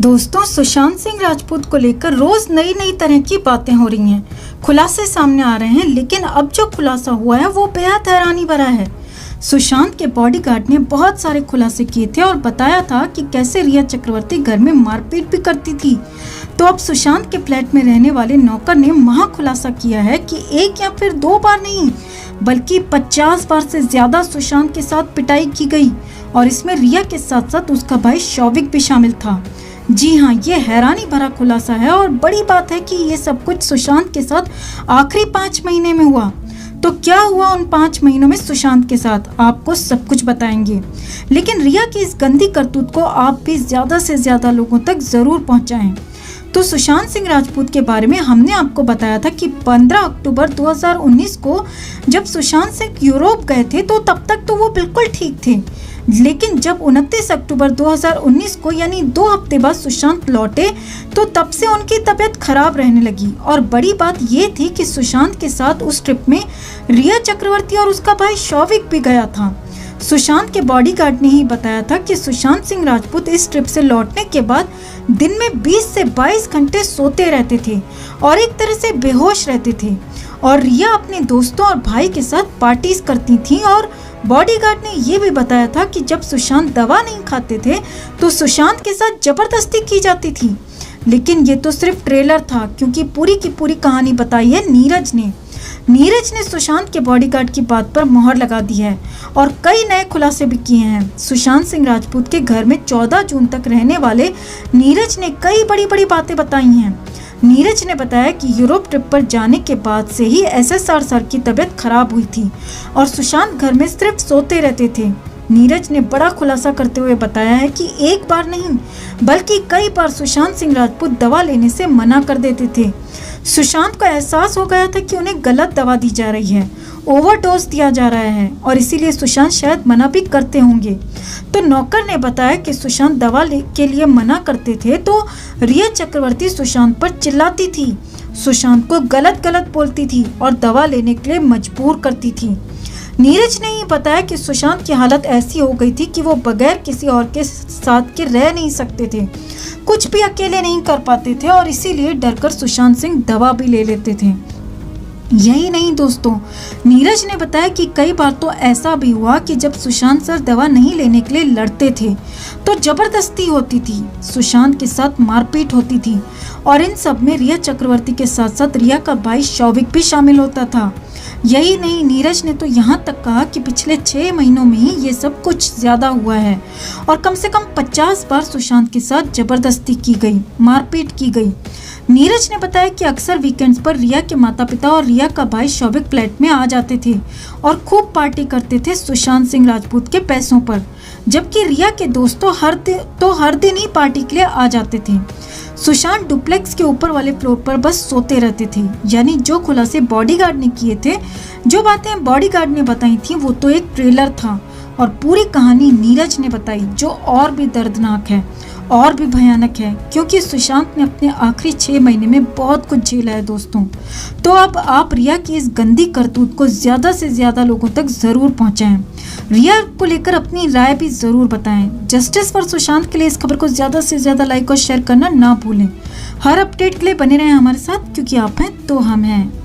दोस्तों, सुशांत सिंह राजपूत को लेकर रोज नई नई तरह की बातें हो रही हैं, खुलासे सामने आ रहे हैं। लेकिन अब जो खुलासा हुआ है वो बेहद हैरानी भरा है। सुशांत के बॉडीगार्ड ने बहुत सारे खुलासे किए थे और बताया था कि कैसे रिया चक्रवर्ती घर में मारपीट भी करती थी। तो अब सुशांत के फ्लैट में रहने वाले नौकर ने महा खुलासा किया है कि एक या फिर दो बार नहीं बल्कि 50 बार से ज्यादा सुशांत के साथ पिटाई की गई और इसमें रिया के साथ साथ उसका भाई शौविक भी शामिल था। जी हाँ, ये हैरानी भरा खुलासा है और बड़ी बात है कि ये सब कुछ सुशांत के साथ आखिरी 5 महीने में हुआ। तो क्या हुआ उन 5 महीनों में सुशांत के साथ, आपको सब कुछ बताएंगे। लेकिन रिया की इस गंदी करतूत को आप भी ज्यादा से ज्यादा लोगों तक जरूर पहुंचाएं। तो सुशांत सिंह राजपूत के बारे में हमने आपको बताया था कि 15 अक्टूबर 2019 को जब सुशांत सिंह यूरोप गए थे तो तब तक तो वो बिल्कुल ठीक थे। लेकिन जब 29 अक्टूबर 2019 को यानी 2 हफ्ते बाद सुशांत लौटे तो तब से उनकी तबीयत खराब रहने लगी। और बड़ी बात ये थी कि सुशांत के साथ उस ट्रिप में रिया चक्रवर्ती और उसका भाई शौविक भी गया था। सुशांत के बॉडीगार्ड ने ही बताया था कि सुशांत सिंह राजपूत इस ट्रिप से लौटने के बाद दिन में 20 से 22 घंटे सोते रहते थे और एक तरह से बेहोश रहते थे। और रिया अपने दोस्तों और भाई के साथ पार्टीज करती थी। और बॉडीगार्ड ने ये भी बताया था कि जब सुशांत दवा नहीं खाते थे तो सुशांत के साथ जबरदस्ती की जाती थी। लेकिन ये तो सिर्फ ट्रेलर था, क्योंकि पूरी की पूरी कहानी बताई है नीरज ने सुशांत के बॉडीगार्ड की बात पर मोहर लगा दी है और कई नए खुलासे भी किए हैं। सुशांत सिंह राजपूत के घर में 14 जून तक रहने वाले नीरज ने कई बड़ी बड़ी बातें बताई हैं। नीरज ने बताया कि यूरोप ट्रिप पर जाने के बाद से ही SSR सर की तबीयत खराब हुई थी और सुशांत घर में सिर्फ सोते रहते थे। नीरज ने बड़ा खुलासा करते हुए बताया है कि एक बार नहीं बल्कि कई बार सुशांत सिंह राजपूत दवा लेने से मना कर देते थे। सुशांत को एहसास हो गया था कि उन्हें गलत दवा दी जा रही है, ओवरडोज दिया जा रहा है और इसीलिए सुशांत शायद मना भी करते होंगे। तो नौकर ने बताया कि सुशांत दवा के लिए मना करते थे तो रिया चक्रवर्ती सुशांत पर चिल्लाती थी, सुशांत को गलत बोलती थी और दवा लेने के लिए मजबूर करती थी। नीरज ने ही बताया कि सुशांत की हालत ऐसी हो गई थी कि वो बगैर किसी और के साथ के रह नहीं सकते थे, कुछ भी अकेले नहीं कर पाते थे और इसीलिए डरकर सुशांत सिंह दवा भी ले लेते थे। यही नहीं दोस्तों, नीरज ने बताया कि कई बार तो ऐसा भी हुआ कि जब सुशांत सर दवा नहीं लेने के लिए लड़ते थे तो जबरदस्ती होती थी, सुशांत के साथ मारपीट होती थी और इन सब में रिया चक्रवर्ती के साथ साथ रिया का भाई शौविक भी शामिल होता था। यही नहीं, नीरज ने तो यहाँ तक कहा कि पिछले 6 महीनों में ही ये सब कुछ ज्यादा हुआ है और कम से कम 50 बार सुशांत के साथ जबरदस्ती की गई, मारपीट की गई। नीरज ने बताया कि अक्सर वीकेंड्स पर रिया के माता पिता और रिया का भाई शौविक फ्लैट में आ जाते थे और खूब पार्टी करते थे सुशांत सिंह राजपूत के पैसों पर, जबकि रिया के दोस्तों हर दिन ही पार्टी के लिए आ जाते थे। सुशांत डुप्लेक्स के ऊपर वाले फ्लोर पर बस सोते रहते थे। यानी जो खुलासे बॉडीगार्ड ने किए थे, जो बातें बॉडीगार्ड ने बताई थी, वो तो एक ट्रेलर था और पूरी कहानी नीरज ने बताई, जो और भी दर्दनाक है और भी भयानक है, क्योंकि सुशांत ने अपने आखिरी 6 महीने में बहुत कुछ झेला है दोस्तों। तो अब आप रिया की इस गंदी करतूत को ज्यादा से ज्यादा लोगों तक जरूर पहुंचाएं। रिया को लेकर अपनी राय भी जरूर बताएं। जस्टिस फॉर सुशांत के लिए इस खबर को ज्यादा से ज्यादा लाइक और शेयर करना ना भूलें। हर अपडेट के लिए बने रहें हमारे साथ, क्योंकि आप हैं तो हम हैं।